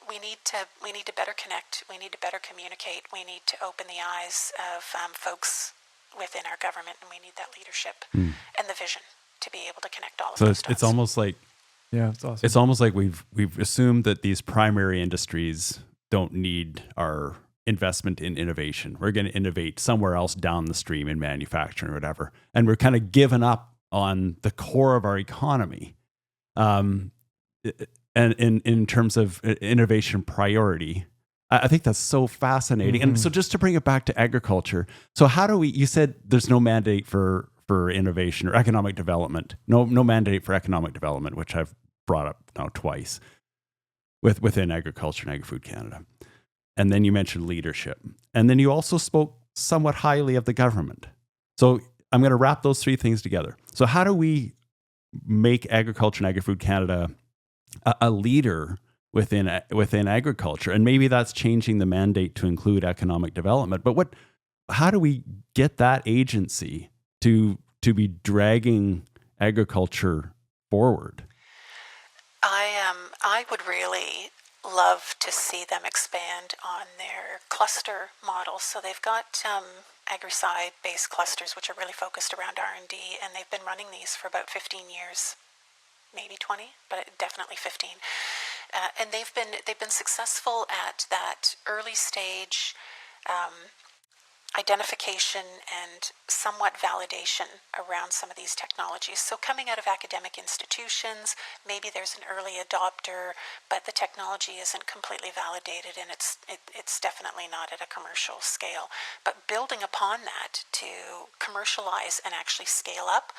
we need to better connect. We need to better communicate. We need to open the eyes of folks within our government, and we need that leadership and the vision to be able to connect all of those dots. So it's almost like, it's awesome. It's almost like we've assumed that these primary industries don't need our investment in innovation. We're going to innovate somewhere else down the stream in manufacturing or whatever, and we're kind of given up on the core of our economy. And in terms of innovation priority, I think that's so fascinating. And so just to bring it back to agriculture, so how do you said there's no mandate for innovation or economic development, no mandate for economic development, which I've brought up now twice within Agriculture and Agri-Food Canada. And then you mentioned leadership. And then you also spoke somewhat highly of the government. So I'm going to wrap those three things together. So how do we make Agriculture and Agri-Food Canada a leader within agriculture? And maybe that's changing the mandate to include economic development. But how do we get that agency to be dragging agriculture forward? I would really love to see them expand on their cluster models. So they've got agri-side-based clusters, which are really focused around R&D, and they've been running these for about 15 years. Maybe 20, but definitely 15. And they've been successful at that early stage identification and somewhat validation around some of these technologies. So coming out of academic institutions, maybe there's an early adopter, but the technology isn't completely validated, and it's definitely not at a commercial scale. But building upon that to commercialize and actually scale up,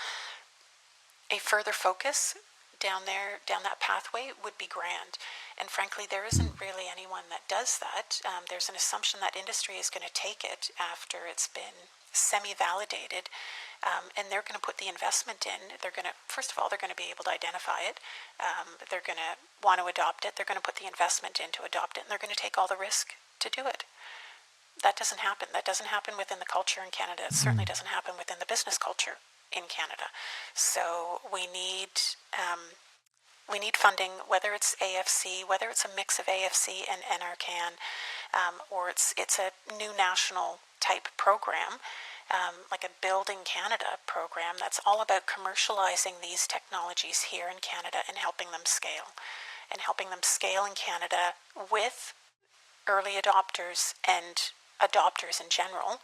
a further focus down that pathway would be grand. And frankly, there isn't really anyone that does that. There's an assumption that industry is going to take it after it's been semi-validated, and they're going to put the investment in. First of all, they're going to be able to identify it. They're going to want to adopt it. They're going to put the investment in to adopt it, and they're going to take all the risk to do it. That doesn't happen. That doesn't happen within the culture in Canada. It certainly doesn't happen within the business culture in Canada. So we need funding, whether it's AFC, whether it's a mix of AFC and NRCan, or it's a new national type program, like a Building Canada program that's all about commercializing these technologies here in Canada and helping them scale. and helping them scale in Canada with early adopters and adopters in general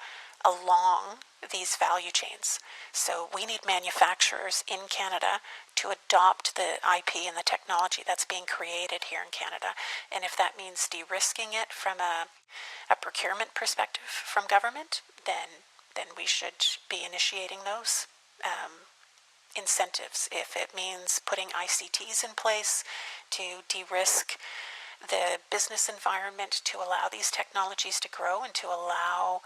along these value chains. So we need manufacturers in Canada to adopt the IP and the technology that's being created here in Canada. And if that means de-risking it from a procurement perspective from government, then we should be initiating those incentives. If it means putting ICTs in place to de-risk the business environment to allow these technologies to grow and to allow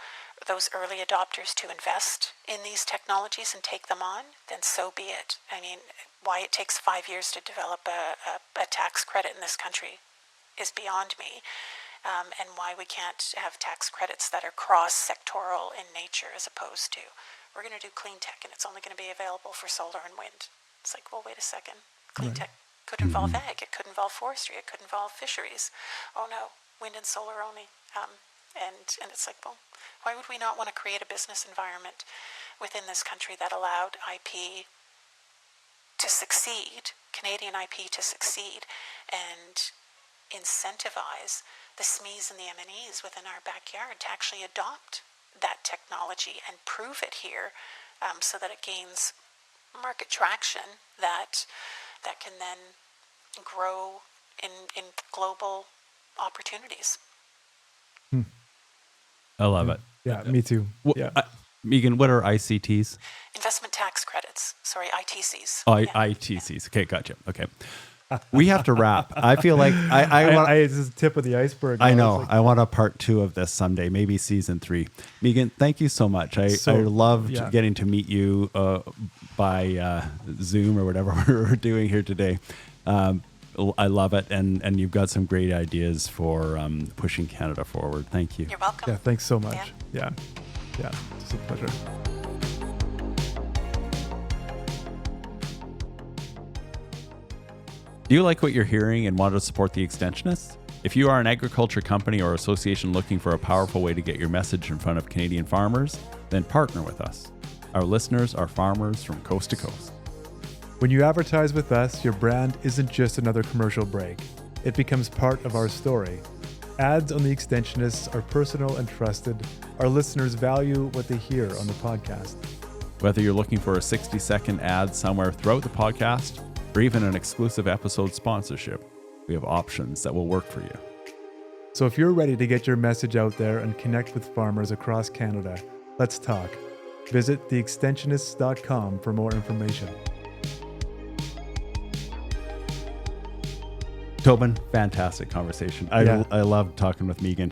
those early adopters to invest in these technologies and take them on, then so be it. I mean, why it takes 5 years to develop a tax credit in this country is beyond me. And why we can't have tax credits that are cross-sectoral in nature as opposed to, we're going to do clean tech and it's only going to be available for solar and wind. It's like, well, wait a second. Clean tech could involve ag, it could involve forestry, it could involve fisheries. Oh no, wind and solar only. And it's like, well, why would we not want to create a business environment within this country that allowed IP to succeed, Canadian IP to succeed, and incentivize the SMEs and the M&Es within our backyard to actually adopt that technology and prove it here, so that it gains market traction that can then grow in global opportunities. I love it. Yeah, me too. Yeah. Meaghan, what are ICTs? Investment tax credits. Sorry, ITCs. Oh, Yeah. ITCs. Okay, gotcha. Okay. We have to wrap. I feel like I want. This is the tip of the iceberg. I know. I want a part 2 of this someday, maybe season 3. Meaghan, thank you so much. I loved getting to meet you by Zoom or whatever we're doing here today. I love it, and you've got some great ideas for pushing Canada forward. Thank you. You're welcome. Yeah, thanks so much. Yeah, it's a pleasure. Do you like what you're hearing and want to support the Extensionists? If you are an agriculture company or association looking for a powerful way to get your message in front of Canadian farmers, then partner with us. Our listeners are farmers from coast to coast. When you advertise with us, your brand isn't just another commercial break. It becomes part of our story. Ads on the Extensionists are personal and trusted. Our listeners value what they hear on the podcast. Whether you're looking for a 60-second ad somewhere throughout the podcast, or even an exclusive episode sponsorship, we have options that will work for you. So if you're ready to get your message out there and connect with farmers across Canada, let's talk. Visit theextensionists.com for more information. Toban, fantastic conversation. I love talking with Meaghan.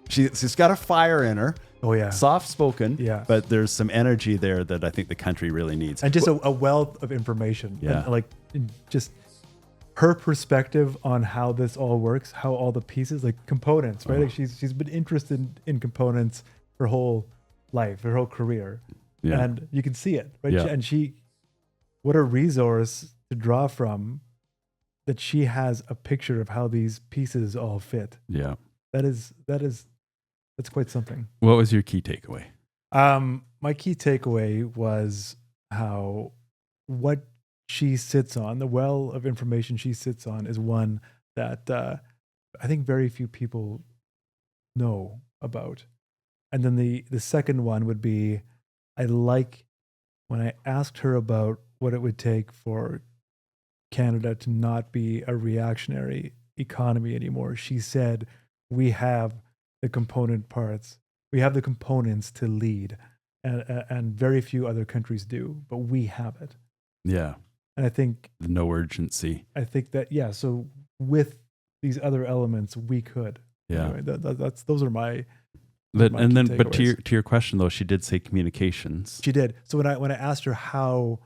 She's got a fire in her. Oh yeah, soft spoken. Yeah, but there's some energy there that I think the country really needs, and just a wealth of information. Yeah, and just her perspective on how this all works, how all the pieces, like components, right? Like she's been interested in components her whole life, her whole career, and you can see it, right? Yeah. And what a resource to draw from. That she has a picture of how these pieces all fit. Yeah, that's quite something. What was your key takeaway? My key takeaway was what she sits on, the well of information she sits on, is one that I think very few people know about. And then the second one would be, I like when I asked her about what it would take for Canada to not be a reactionary economy anymore. She said, we have the component parts. We have the components to lead, and very few other countries do, but we have it. Yeah. And I think no urgency. I think that, so with these other elements, we could. Yeah. Anyway, those are my. But to your question though, she did say communications. She did. So when I asked her how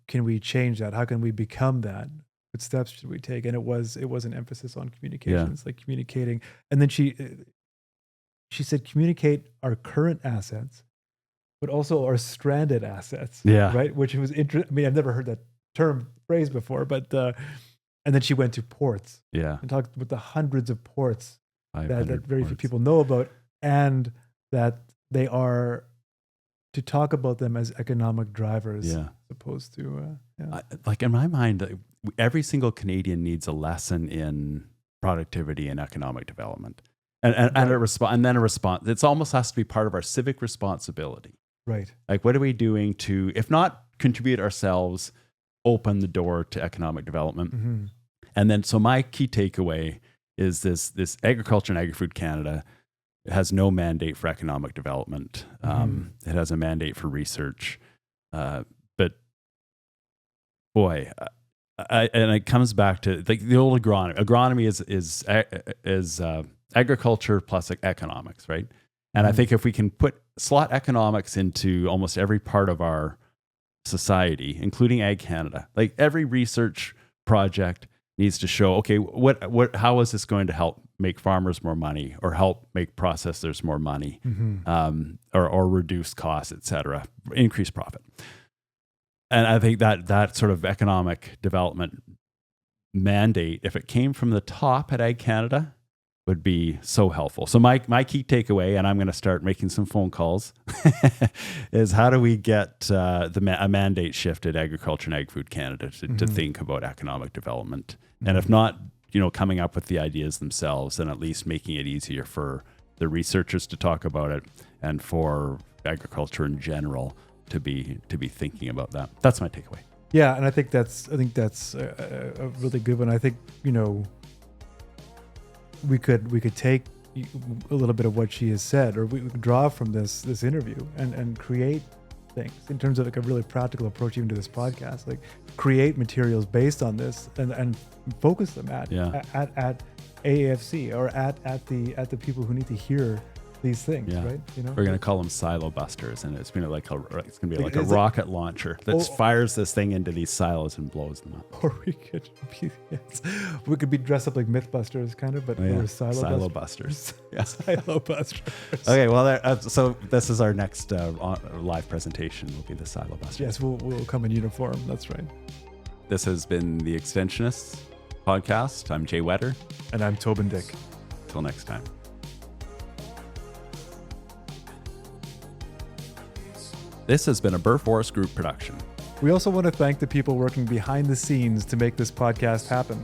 can we change that? How can we become that? What steps should we take? And it was an emphasis on communications, like communicating. And then she said, communicate our current assets, but also our stranded assets. Yeah. Right. Which was interesting. I mean, I've never heard that phrase before, but and then she went to ports. Yeah. And talked with the hundreds of ports that very few ports. people know about, and that they are to talk about them as economic drivers, Yeah. as opposed to Like in my mind, every single Canadian needs a lesson in productivity and economic development, and Right. a response, and then a response. It almost has to be part of our civic responsibility. right. Like, what are we doing to, if not contribute ourselves, open the door to economic development? Mm-hmm. And then, so my key takeaway is this: Agriculture and Agri-Food Canada has no mandate for economic development. It has a mandate for research, but boy. And it comes back to like the old agronomy. Agronomy is agriculture plus economics, right? And I think if we can slot economics into almost every part of our society, including Ag Canada, like every research project needs to show, okay, how is this going to help make farmers more money, or help make processors more money, or reduce costs, et cetera, increase profit. And I think that sort of economic development mandate, if it came from the top at Ag Canada, would be so helpful. So my key takeaway, and I'm going to start making some phone calls, is how do we get a mandate shift at Agriculture and Ag-Food Canada to think about economic development? And if not, coming up with the ideas themselves, then at least making it easier for the researchers to talk about it, and for agriculture in general to be thinking about that. That's my takeaway. Yeah, and I think that's a really good one. I think we could take a little bit of what she has said, or we could draw from this interview and create things in terms of like a really practical approach even to this podcast. Like create materials based on this and focus them at AAFC or at the people who need to hear these things, right? We're gonna call them silo busters, and it's gonna be like a rocket launcher that fires this thing into these silos and blows them up. Or we could be dressed up like Mythbusters, kind of, but we're silo busters. Yeah, silo busters. Okay, well, so this is our next live presentation. Will be the silo busters. Yes, we'll come in uniform. That's right. This has been the Extensionists podcast. I'm Jay Whetter, and I'm Toban Dyck. Till next time. This has been a Burr Forest Group production. We also want to thank the people working behind the scenes to make this podcast happen.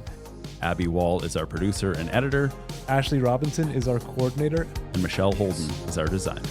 Abby Wall is our producer and editor. Ashley Robinson is our coordinator. And Michelle Holden is our designer.